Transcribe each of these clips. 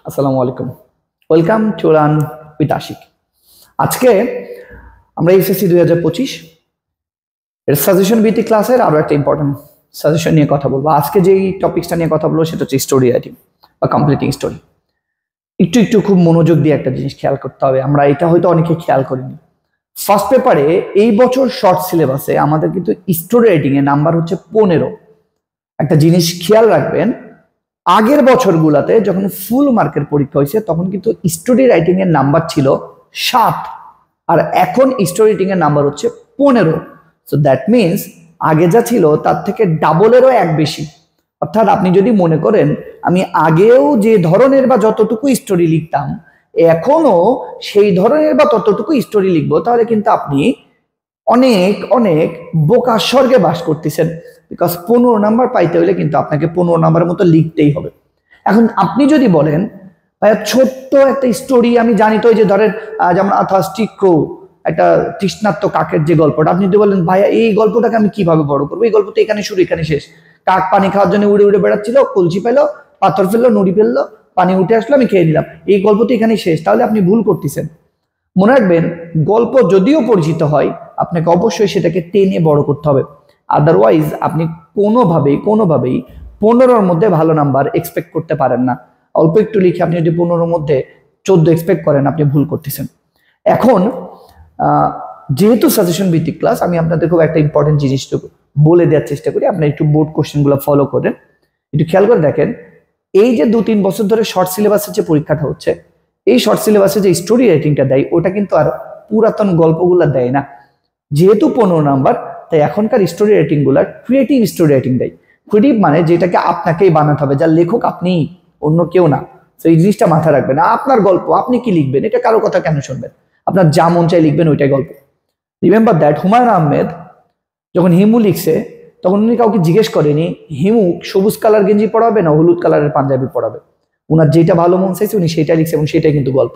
আসসালামু আলাইকুম। Welcome to learn with Ashik. আজকে আমরা এসএসসি 2025 এর সাজেশন ভিত্তিক ক্লাসের আরো একটা ইম্পর্টেন্ট সাজেশন নিয়ে কথা বলবো। আজকে যেই টপিকসটা নিয়ে কথা বলবো সেটা হচ্ছে স্টোরি রাইটিং বা কমপ্লিটিং স্টোরি। একটু খুব মনোযোগ দিয়ে একটা জিনিস খেয়াল করতে হবে, আমরা এটা হয়তো অনেকে খেয়াল করিনি। ফার্স্ট পেপারে এই বছর শর্ট সিলেবাসে আমাদের কিন্তু স্টোরি রাইটিং এর নাম্বার হচ্ছে 15। একটা জিনিস খেয়াল রাখবেন, আগের বছরগুলোতে যখন ফুল মার্কের পরীক্ষা হয়েছে তখন কিন্তু স্টোরি রাইটিং এর নাম্বার ছিল 7, আর এখন স্টোরি রাইটিং এর নাম্বার হচ্ছে 15। সো দ্যাট মিনস আগে যা ছিল তার থেকে ডাবলেরও এক বেশি। অর্থাৎ আপনি যদি মনে করেন আমি আগেও যে ধরনের বা যতটুকু স্টোরি লিখতাম এখনো সেই ধরনের বা ততটুকু স্টোরি লিখবো, তাহলে কিন্তু আপনি অনেক অনেক বোকা স্বর্গে বাস করতেছেন। বিকজ 15 নাম্বার পাইতে হলে কিন্তু আপনাকে 15 নাম্বারের মতো লিখতেই হবে। এখন আপনি যদি বলেন ভাইয়া ছোট্ট একটা স্টোরি, আমি জানি তো যে ধরেন যেমন আথাস্টিক ক্রো, একটা তৃষ্ণার্ত কাকের যে গল্পটা, আপনি যদি বলেন ভাইয়া এই গল্পটাকে আমি কিভাবে বড় করবো, এই গল্প তো এখানে শুরু এখানে শেষ। কাক পানি খাওয়ার জন্য উড়ে উড়ে বেড়াচ্ছিল, কলসি পেলো, পাথর ফেললো, নুড়ি ফেললো, পানি উঠে আসলো, আমি খেয়ে নিলাম, এই গল্প তো এখানে শেষ। তাহলে আপনি ভুল করতেছেন। মনে রাখবেন, গল্প যদিও পরিচিত হয় আপনাকে অবশ্যই সেটাকে টেনে বড় করতে হবে। আদারওয়াইজ আপনি কোনোভাবেই 15-র মধ্যে ভালো নাম্বার এক্সপেক্ট করতে পারেন না। অল্প একটু লিখে আপনি যদি 15-র মধ্যে 14 এক্সপেক্ট করেন, আপনি ভুল করতেছেন। এখন যেহেতু সাজেশন ভিত্তিক ক্লাস, আমি আপনাদের খুব একটা ইম্পর্টেন্ট জিনিস বলে দেওয়ার চেষ্টা করি। আপনার একটু বোর্ড কোশ্চেনগুলো ফলো করেন, একটু খেয়াল করে দেখেন। এই যে 2-3 বছর ধরে শর্ট সিলেবাসের যে পরীক্ষাটা হচ্ছে, এই শর্ট সিলেবাসে যে স্টোরি রাইটিংটা দেয় ওটা কিন্তু আর পুরাতন গল্পগুলো দেয় না। যেহেতু 15 নাম্বার, তাই এখনকার স্টোরি রাইটিং গুলা ক্রিয়েটিভ স্টোরি রাইটিং দেয়। ক্রিয়েটিভ মানে যেটাকে আপনাকেই বানাতে হবে, যার লেখক আপনি, অন্য কেউ না। তো এই জিনিসটা মাথায় রাখবেন। আপনার গল্প আপনি কি লিখবেন, এটা কারো কথা কেন শুনবেন? আপনার যা মন চাই লিখবেন, ওইটাই গল্প। রিমেম্বার দ্যাট, হুমায়ুন আহমেদ যখন হিমু লিখছে তখন উনি কাউকে জিজ্ঞেস করেনি হিমু সবুজ কালার গেঞ্জি পড়াবে না হলুদ কালারের পাঞ্জাবি পড়াবে। উনার যেটা ভালো মন চাইছে উনি সেটা লিখছে এবং সেটাই কিন্তু গল্প।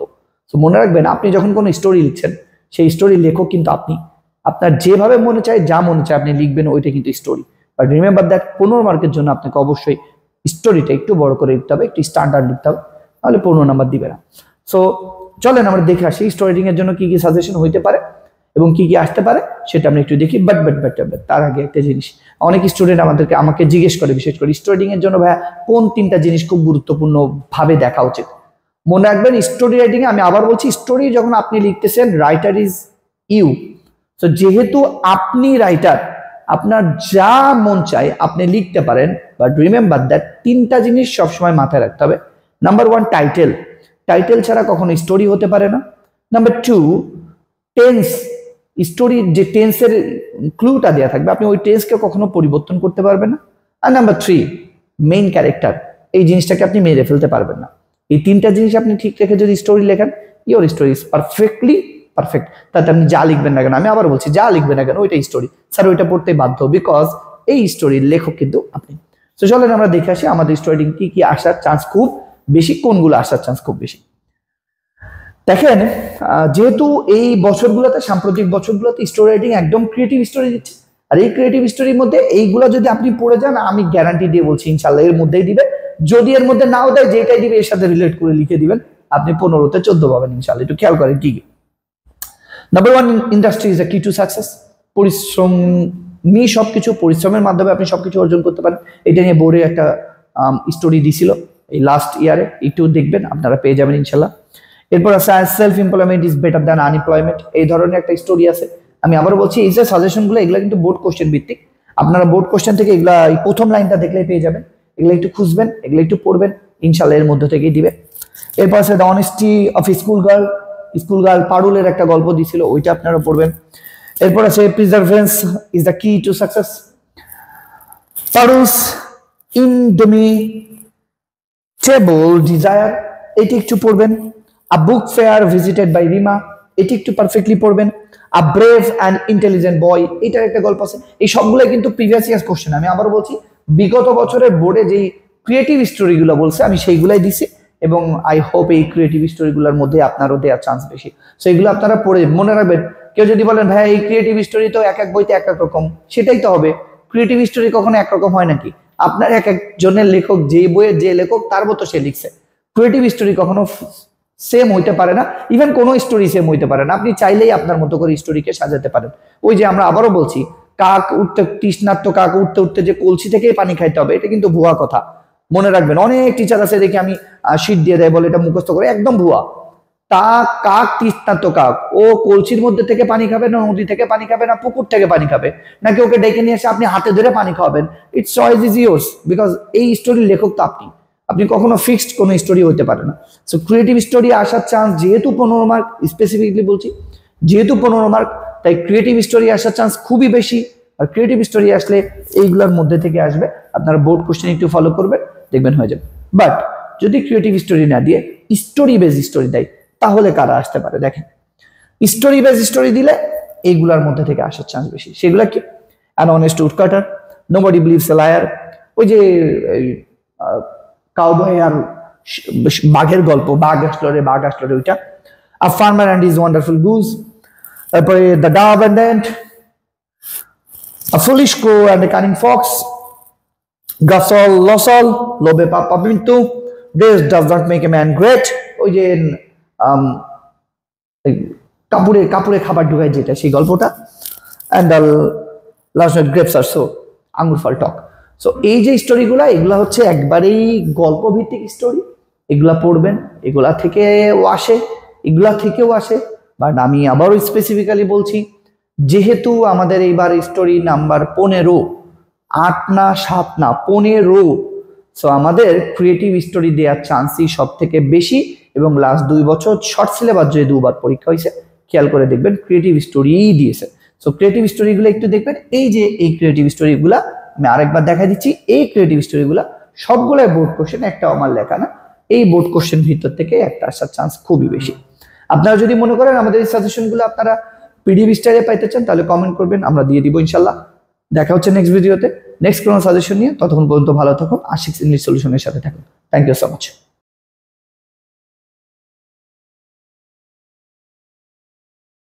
তো মনে রাখবেন, আপনি যখন কোনো স্টোরি লিখছেন সেই স্টোরির লেখক কিন্তু আপনি। আপনার যেভাবে মনে চায়, যা মনে চায় আপনি লিখবেন, ওইটা কিন্তু স্টোরি। বাট রিমেম্বার দ্যাট, 15 মার্কের জন্য আপনাকে অবশ্যই স্টোরিটা একটু বড় করে লিখতে হবে, একটু স্ট্যান্ডার্ড লিখতে হবে, তাহলে 15 নাম্বার দিবে না। সো চলেন আমরা দেখে আসি স্টোরি রাইটিং এর জন্য কি কি সাজেশন হইতে পারে এবং কি কি আসতে পারে সেটা আমরা একটু দেখি। বাট তার আগে একটা জিনিস, অনেক স্টুডেন্ট আমাকে জিজ্ঞেস করে, বিশেষ করে স্টোরি রাইটিং এর জন্য ভাইয়া কোন 3টা জিনিস খুব গুরুত্বপূর্ণ ভাবে দেখা উচিত। মনে রাখবেন, স্টোরি রাইটিং এ আমি আবার বলছি, স্টোরি যখন আপনি লিখতেছেন, রাইটার ইজ ইউ। তো যেহেতু আপনি রাইটার, আপনার যা মন চায় আপনি লিখতে পারেন। বাট রিমেম্বার দ্যাট 3টা জিনিস সবসময় মাথায় রাখতে হবে। নাম্বার 1, টাইটেল ছাড়া কখনো স্টোরি হতে পারে না। Number 2, tense. স্টোরির যে টেন্সের ক্লুটা দেওয়া থাকবে, আপনি ওই টেন্সকে কখনো পরিবর্তন করতে পারবেন না। আর নাম্বার 3, মেইন ক্যারেক্টার। এই জিনিসটাকে আপনি মেরে ফেলতে পারবেন না। এই 3টা জিনিস আপনি ঠিক রেখে যদি স্টোরি লেখেন, your story is perfectly perfect. তাতে আপনি যা লিখবেন না কেন, আমি আবার বলছি, যা লিখবেন না কেন ওইটা স্টোরি। স্যার ওইটা পড়তে বাধ্য, বিকজ এই স্টোরির লেখক কিন্তু আপনি। তো চলেন আমরা দেখে আসি আমাদের স্টোরি কি কি আসার চান্স খুব বেশি, কোনগুলো আসার চান্স খুব বেশি। দেখেন, যেহেতু এই বছরগুলোতে, সাম্প্রতিক বছরগুলোতে স্টোরি রাইটিং একদম ক্রিয়েটিভ স্টোরি দিচ্ছে, আর এই ক্রিয়েটিভ স্টোরির মধ্যে এইগুলো যদি আপনি পড়ে যান, আমি গ্যারান্টি দিয়ে বলছি ইনশাল্লাহ এর মধ্যেই দিবে। যদি এর মধ্যে নাও দেয়, যেটাই দিবে এর সাথে রিলেট করে লিখে দিবেন, আপনি 15-তে 14 পাবেন ইনশাল্লাহ। একটু খেয়াল করেন কি কি। Number 1, industry is the key to success. পরিশ্রমী সবকিছু, পরিশ্রমের মাধ্যমে আপনি সবকিছু অর্জন করতে পারেন। এটা নিয়ে বোর্ডে একটা স্টোরি দিছিল এই লাস্ট ইয়ারে, একটু দেখবেন আপনারা পেয়ে যাবেন ইনশাল্লাহ। এরপর আছে self employment is better than unemployment, এই ধরনের একটা স্টোরি আছে। আমি আবার বলছি, এই যে সাজেশনগুলো এগুলো কিন্তু বোর্ড কোশ্চেন ভিত্তিক। আপনারা বোর্ড কোশ্চেন থেকে এগুলা এই প্রথম লাইনটা দেখলেই পেয়ে যাবেন। এগুলো একটু খুঁজবেন, এগুলো একটু পড়বেন, ইনশাল্লাহ এর মধ্যে থেকেই দিবে। এরপর আছে the honesty of school girl, পারুলের একটা গল্প দিছিল, ওইটা আপনারা পড়বেন। এরপর আছে perseverance is the key to success, Parul's indomitable desire, এটি একটু পড়বেন। A book fair visited by Rima, এটি একটু পারফেক্টলি পড়বেন। A brave and intelligent boy, এটার একটা গল্প আছে। এই সবগুলো কিন্তু প্রিভিয়াস ইয়ার্স কোশ্চেন। আমি আবার বলছি, বিগত বছরের বোর্ডে যেই ক্রিয়েটিভ স্টোরিগুলো বলছে আমি সেইগুলাই দিছি, এবং আই হোপ এই ক্রিয়েটিভ স্টোরিগুলোর মধ্যে আপনারও দেওয়ার চান্স বেশি। সো এগুলো আপনারা পড়ে মনে রাখবেন। কেউ যদি বলেন ভাই এই ক্রিয়েটিভ স্টোরি তো এক এক বইতে এক এক রকম, সেটাই তো হবে। ক্রিয়েটিভ স্টোরি কখনো একরকম হয় নাকি? আপনার এক একজনের লেখক, যে বইয়ের যে লেখক তার মতো সে লিখছে। ক্রিয়েটিভ স্টোরি কখনো সেম হইতে পারে না, ইভেন কোনো স্টোরি সেম হইতে পারে না। আপনি চাইলেই আপনার মতো করে স্টোরিকে সাজাতে পারেন। ওই যে আমরা আবারও বলছি, কাক উঠতে তৃষ্ণার্ত কাক উঠতে উঠতে যে কলসি থেকেই পানি খাইতে হবে, এটা কিন্তু ভুয়া কথা। মনে রাখবেন, অনেক টিচার আছে দেখে আমি শীট দিয়ে দেয়, বলে এটা মুখস্থ করে, একদম ভুয়া। কাক তৃষ্ণার্ত কাক, ও কলসির মধ্যে থেকে পানি খাবে না, নদী থেকে পানি খাবে না, পুকুর থেকে পানি খাবে, নাকি ওকে ডেকে নিয়ে এসে আপনি হাতে ধরে পানি খাওয়াবেন? It's choice is yours, because এই স্টোরির লেখক তো আপনি। আপনি কখনো ফিক্সড কোনো স্টোরি হতে পারে না। সো ক্রিয়েটিভ স্টোরি আসার চান্স যেহেতু 15 মার্ক, স্পেসিফিকলি বলছি যেহেতু 15 মার্ক, তাই ক্রিয়েটিভ স্টোরি আসার চান্স খুবই বেশি। আর ক্রিয়েটিভ স্টোরি আসলে এইগুলোর মধ্যে থেকে আসবে। আপনারা বোর্ড কোশ্চেন একটু ফলো করবেন, দেখবেন হয়ে যাবে। বাট যদি ক্রিয়েটিভ স্টোরি না দিয়ে স্টোরি বেস স্টোরি দেয়, তাহলে কারা আসতে পারে? দেখেন, স্টোরি বেস স্টোরি দিলে এইগুলার মধ্যে থেকে আসার চান্স বেশি। সেগুলা কি? An honest woodcutter, nobody believes a liar, ওই যে কাউবয় আর বাঘের গল্প, বাঘ আসলো রে ওইটা, a farmer and his wonderful goose, তারপরে the dove and ant, a foolish crow and a cunning fox, গাসল লসল, লোবে পাপা Mintu, this does not make a man great, ওই যে কাপড়ে খাবার ঢুকায় যেটা, সেই গল্পটা, and last night grapes are sour, আঙ্গুর ফল টক। সো এই যে স্টোরিগুলা, এগুলা হচ্ছে একবারেই গল্প ভিত্তিক স্টোরি। এগুলা পড়বেন, এগুলা থেকেও আসে। বাট আমি আবারও স্পেসিফিক্যালি বলছি, যেহেতু আমাদের এইবার স্টোরি নাম্বার 15, 8 না 7 না 15, সো আমাদের ক্রিয়েটিভ স্টোরি দেওয়ার চান্সই সব থেকে বেশি। এবং লাস্ট 2 বছর শর্ট সিলেবাস যে 2বার পরীক্ষা হয়েছে, খেয়াল করে দেখবেন ক্রিয়েটিভ স্টোরি দিয়েছে। সো ক্রিয়েটিভ স্টোরিগুলো একটু দেখবেন। এই যে এই ক্রিয়েটিভ স্টোরিগুলা আমি আরেকবার দেখা দিচ্ছি, এই ক্রিয়েটিভ স্টোরিগুলা সবগুলাই বোর্ড কোশ্চেন, একটা আমার লেখা না। এই বোর্ড কোশ্চেন ভিতর থেকে একটা আসার চান্স খুবই বেশি। আপনারা যদি মনে করেন আমাদের এই সাজেশনগুলো আপনারা পিডিএফ স্টাইলে পাইতে চান, তাহলে কমেন্ট করবেন, আমরা দিয়ে দিব ইনশাল্লাহ। দেখা হচ্ছে নেক্সট ভিডিওতে, নেক্সট কোনো সাজেশন নিয়ে। ততক্ষণ পর্যন্ত ভালো থাকুন, আশিকস ইংলিশ সলিউশনের সাথে থাকুন। Thank you so much.